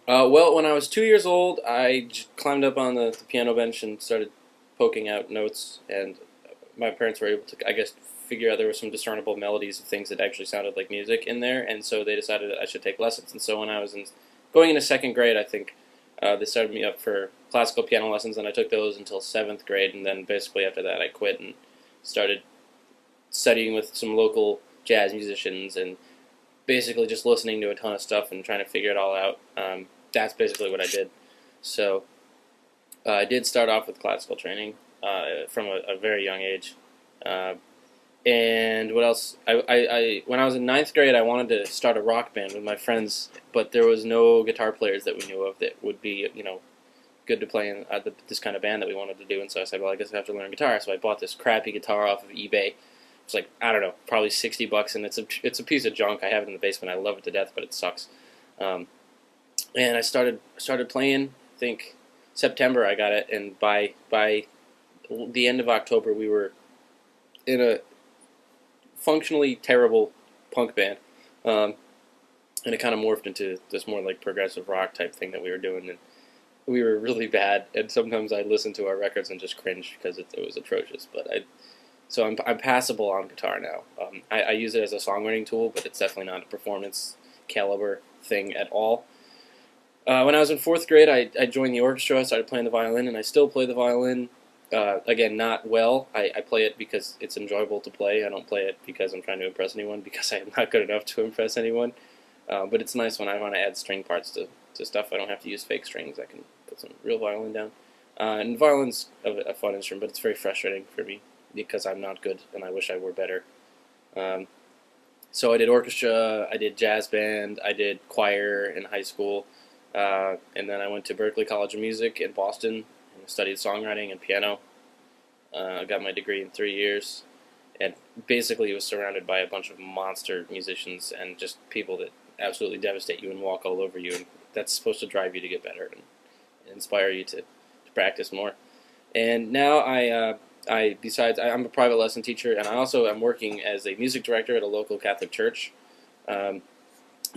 Well, when I was 2 years old, climbed up on the piano bench and started poking out notes, and my parents were able to, I guess, figure out there were some discernible melodies of things that actually sounded like music in there, and so they decided that I should take lessons. And so when I was going into second grade, I think they started me up for classical piano lessons, and I took those until seventh grade, and then basically after that I quit and started studying with some local jazz musicians and basically just listening to a ton of stuff and trying to figure it all out. That's basically what I did. So I did start off with classical training from a very young age. Uh, and what else? When I was in ninth grade, I wanted to start a rock band with my friends, but there was no guitar players that we knew of that would be, good to play in this kind of band that we wanted to do. And so I said, well, I guess I have to learn guitar. So I bought this crappy guitar off of eBay. It's like, I don't know, probably $60, and it's a piece of junk. I have it in the basement. I love it to death, but it sucks. And I started playing. I think September I got it, and by the end of October we were in a functionally terrible punk band, and it kind of morphed into this more like progressive rock type thing that we were doing, and we were really bad. And sometimes I listen to our records and just cringe because it was atrocious. But I'm passable on guitar now. I use it as a songwriting tool, but it's definitely not a performance caliber thing at all. When I was in fourth grade, I joined the orchestra. I started playing the violin, and I still play the violin. Again, not well. I play it because it's enjoyable to play. I don't play it because I'm trying to impress anyone, because I'm not good enough to impress anyone. But it's nice when I want to add string parts to stuff. I don't have to use fake strings. I can put some real violin down. And violin's a fun instrument, but it's very frustrating for me because I'm not good, and I wish I were better. So I did orchestra, I did jazz band, I did choir in high school, and then I went to Berklee College of Music in Boston and studied songwriting and piano. I got my degree in 3 years, and basically was surrounded by a bunch of monster musicians and just people that absolutely devastate you and walk all over you, and that's supposed to drive you to get better and inspire you to practice more. And now I'm a private lesson teacher, and I also am working as a music director at a local Catholic church. And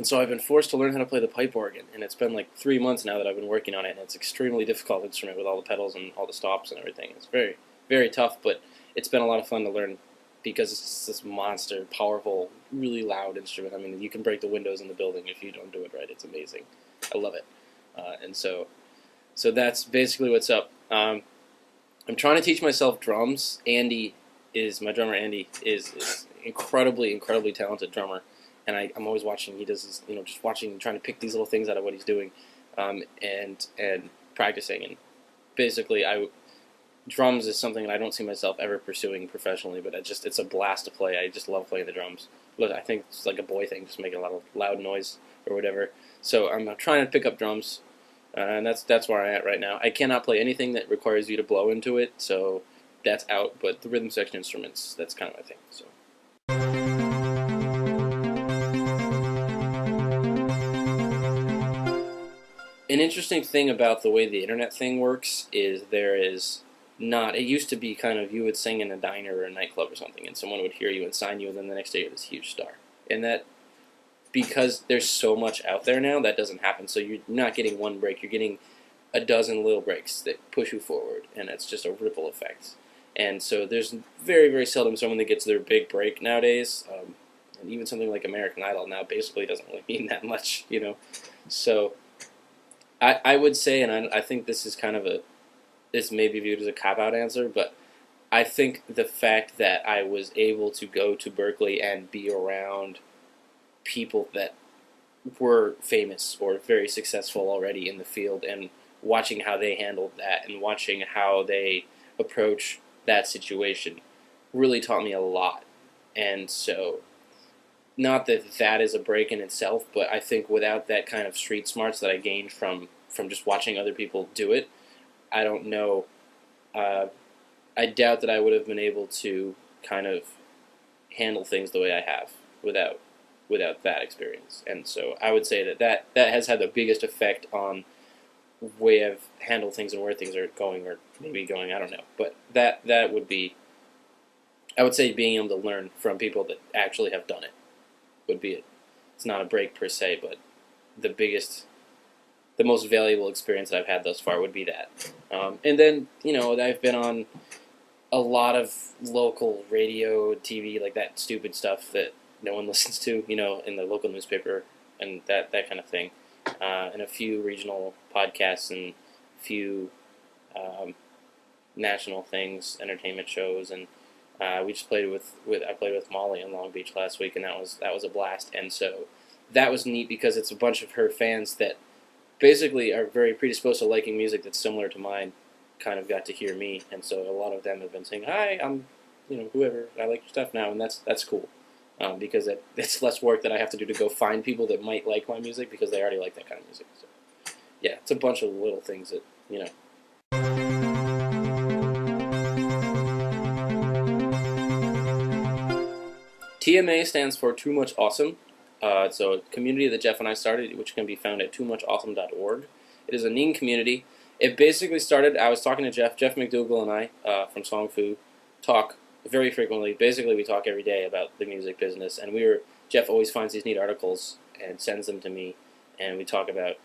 so I've been forced to learn how to play the pipe organ, and it's been like 3 months now that I've been working on it, and it's an extremely difficult instrument with all the pedals and all the stops and everything. It's very, very tough, but it's been a lot of fun to learn because it's this monster, powerful, really loud instrument. I mean, you can break the windows in the building if you don't do it right. It's amazing. I love it. And so that's basically what's up. I'm trying to teach myself drums. My drummer Andy is incredibly, incredibly talented drummer, and I'm always watching. He does this, just watching, trying to pick these little things out of what he's doing, and practicing. And basically, drums is something that I don't see myself ever pursuing professionally, but it's a blast to play. I just love playing the drums. But I think it's like a boy thing, just making a lot of loud noise or whatever. So I'm trying to pick up drums. And that's where I'm at right now. I cannot play anything that requires you to blow into it, so that's out. But the rhythm section instruments, that's kind of my thing. So. An interesting thing about the way the internet thing works is there is not. It used to be kind of you would sing in a diner or a nightclub or something, and someone would hear you and sign you, and then the next day you're this huge star. And that, because there's so much out there now, that doesn't happen. So you're not getting one break. You're getting a dozen little breaks that push you forward, and it's just a ripple effect. And so there's very, very seldom someone that gets their big break nowadays. And even something like American Idol now basically doesn't really mean that much, So I would say, and I think this is this may be viewed as a cop-out answer, but I think the fact that I was able to go to Berklee and be around people that were famous or very successful already in the field, and watching how they handled that and watching how they approach that situation really taught me a lot. And so, not that that is a break in itself, but I think without that kind of street smarts that I gained from just watching other people do it, I don't know, I doubt that I would have been able to kind of handle things the way I have without that experience. And so I would say that has had the biggest effect on way I've handled things and where things are going, or maybe going, I don't know. But that would be, I would say, being able to learn from people that actually have done it would be it. It's not a break per se, but the biggest the most valuable experience that I've had thus far would be that. And then, I've been on a lot of local radio, TV, like that stupid stuff that no one listens to, in the local newspaper and that kind of thing. And a few regional podcasts and a few national things, entertainment shows, and we just played I played with Molly in Long Beach last week, and that was a blast. And so that was neat because it's a bunch of her fans that basically are very predisposed to liking music that's similar to mine, kind of got to hear me, and so a lot of them have been saying, "Hi, I'm, whoever, I like your stuff now," and that's cool, because it's less work that I have to do to go find people that might like my music because they already like that kind of music. So, yeah, it's a bunch of little things that, TMA stands for Too Much Awesome. It's a community that Jeff and I started, which can be found at toomuchawesome.org. It is a Ning community. It basically started, I was talking to Jeff McDougall and I from Song Fu, talk very frequently. Basically, we talk every day about the music business, and Jeff always finds these neat articles and sends them to me, and we talk about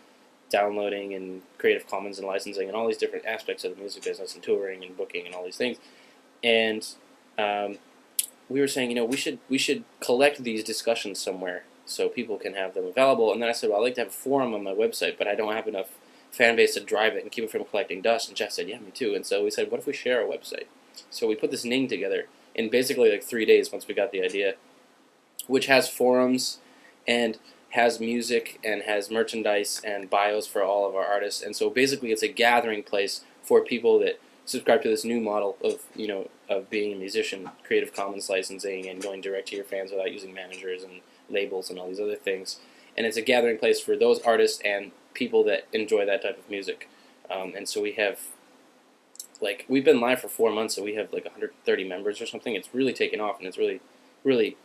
downloading and Creative Commons and licensing and all these different aspects of the music business and touring and booking and all these things. And we were saying, we should collect these discussions somewhere so people can have them available. And then I said, well, I'd like to have a forum on my website, but I don't have enough fan base to drive it and keep it from collecting dust. And Jeff said, yeah, me too. And so we said, what if we share our website? So we put this Ning together in basically like 3 days once we got the idea, which has forums and has music and has merchandise and bios for all of our artists. And so basically it's a gathering place for people that subscribe to this new model of, of being a musician, Creative Commons licensing and going direct to your fans without using managers and labels and all these other things. And it's a gathering place for those artists and people that enjoy that type of music. And so we have, we've been live for 4 months, so we have 130 members or something. It's really taken off, and it's really, really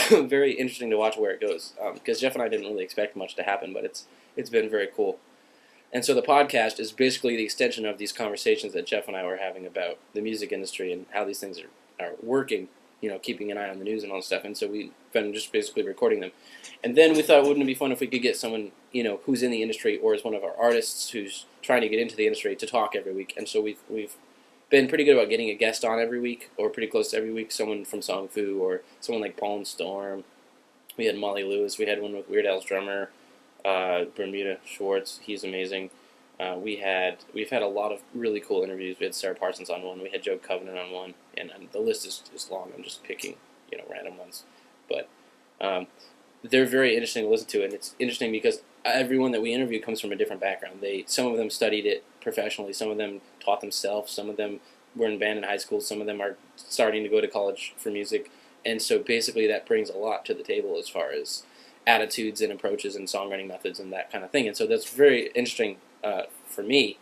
very interesting to watch where it goes. Because Jeff and I didn't really expect much to happen, but it's been very cool. And so the podcast is basically the extension of these conversations that Jeff and I were having about the music industry and how these things are working, keeping an eye on the news and all that stuff. And so we've been just basically recording them. And then we thought, wouldn't it be fun if we could get someone, who's in the industry or is one of our artists who's trying to get into the industry to talk every week. And so we've been pretty good about getting a guest on every week, or pretty close to every week, someone from Song Fu or someone like Paul and Storm. We had Molly Lewis. We had one with Weird Al's drummer, Bermuda Schwartz. He's amazing. We've had a lot of really cool interviews. We had Sarah Parsons on one. We had Joe Covenant on one, and the list is long. I'm just picking random ones, but they're very interesting to listen to, and it's interesting because everyone that we interview comes from a different background. Some of them studied it professionally. Some of them taught themselves. Some of them were in band in high school. Some of them are starting to go to college for music, and so basically that brings a lot to the table as far as attitudes and approaches and songwriting methods and that kind of thing. And so that's very interesting for me